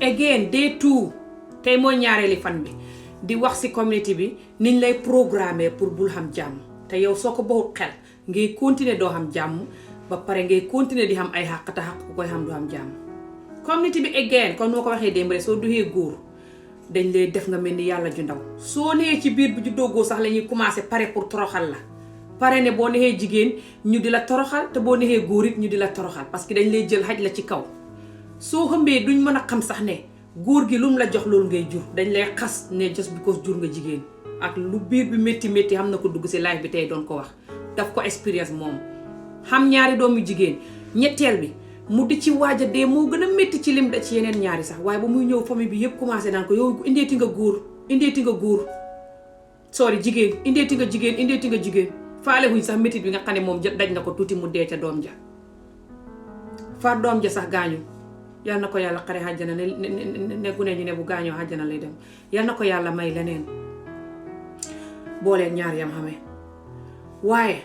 again day 2 tey mooy ñaareeli fan bi di wax ci community bi niñ lay programmer pour bul xam jàmm te yow soo ko baxut xel ngay continuer doo xam jàmm ba pare ngay continuer di xam ay xàq te xàq ku koy xam doo xam jàmm community bi again comme noo ko waxee démb rek soo duxee góor dañ lay def nga mel ni yàlla ju ndaw soo nee ci biir bi ju doggoo sax la ñuy commencer pare pour toroxal la pare ne boo neexee jigéen ñu di la toroxal te boo neexee góor it ñu di la toroxal parce que dañ lay jël xaj la ci kaw soo xëmbee duñ mën a xam sax ne góor gi lu mu la jox loolu ngay jur dañ lay xas ne just because jur nga jigéen ak lu biir bi métti métti xam na ko dugg si live bi tey doon ko wax daf ko expérience moom xam ñaari doomu jigéen ñetteel bi mu di ci waaja dee moo gën a métti ci lim da ci yeneen ñaari sax waaye ba muy ñëw famille bi yëpp commencé naan ko yow indeeti nga góor sorry jigéen indeeti nga jigéen faale wuñ sax métit bi nga xam ne moom daj na ko tuuti mu dee ca doom ja far doom ja sax gaañu yal na ko yàlla xare xàjjana ne gune ñu ne bu gaañoo xàjjana lay dem yal na ko yàlla may leneen booleen ñaar yam xamee waaye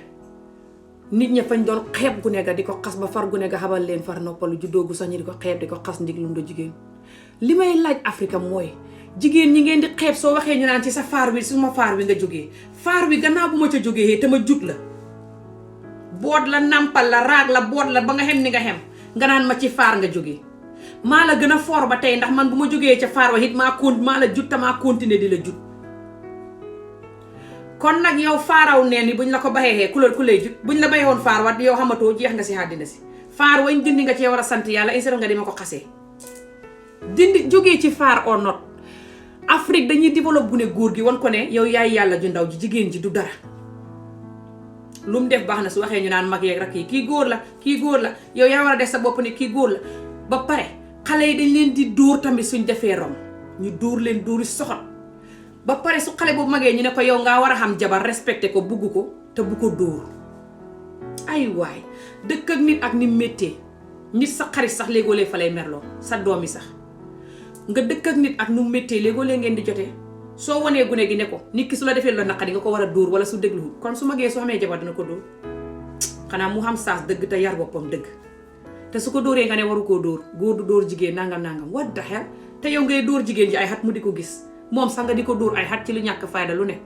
nit ña fañ doon xeeb gune ga di ko xas ba far gune ga xabal leen far noppalu juddoogu sax ñi di ko xeeb di ko xas ndiglum da jigéen li may laaj Afrique mooy jigéen ñi ngeen di xeeb soo waxee ñu naan ci sa faar wi suma faar wi nga jógee faar wi gannaaw bu ma ca jógee te ma jut la boot la nampal la raag la boot la ba nga xem ni nga xem nga naan ma ci faar nga jógee maa la gën a foor ba tey ndax man bu ma jógee ca faar wa it maa la jut te maa continuer di la jut kon nag yow faaraw neen ni buñ la ko baxee ku lay jut buñ la baxee woon faar wa yow xamatoo jeex nga si àddina si faar wañ dindi nga cee war a sant yàlla instead nga di ma ko xasee dindi jógee ci faar or not Afrique dañuy développe bu ne góor gi wan ko ne yow yaay yàlla ju ndaw ji jigéen ji du dara lu mu def baax na su waxee ñu naan mag yeeg rakk yi kii góor la yow yaa war a def sa bopp ne kii góor la ba pare xale yi dañ leen di dóor tamit suñ defee rom ñu dóor leen dóori soxot ba pare su xale boobu magee ñu ne ko yow ngaa war a xam jabar respecté ko bugg ko te bu ko dóor ay waay dëkk ak nit ak ni méttee nit sa xarit sax léegoo fa lay merloo sa doom yi sax nga dëkk ak nit ak nu méttee léegoo ngeen di jotee soo wanee gune gi ne ko nit ki su la defee la naqari nga ko war a dóor wala su déglu kon su magee soo xamee jabar dina ko dóor xanaa mu xam saas dëgg te yar boppam dëgg te su ko dóoree nga ne waru koo dóor góor du dóor jigéen nangam what the hell te yow ngay dóor jigéen ji ay xat mu di ko gis moom sax nga di ko dóor ay xat ci lu ñàkk fayda lu ne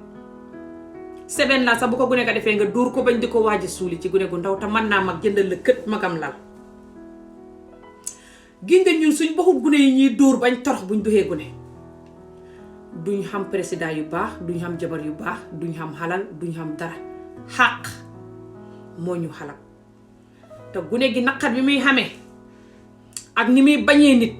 seben la sax bu ko gune nga defee nga dóor ko bañ di ko waaji suuli ci gune gu ndaw te mën naa mag jëndal la kët magam lal gis nga ñun suñ baxut gune yi ñuy dóor bañ torox buñ doxee gune duñ xam président yu baax duñ xam jabar yu baax duñ xam xalal duñ xam dara xàq moo ñu xalak te gune gi naqar bi muy xamee ak ni muy bañee nit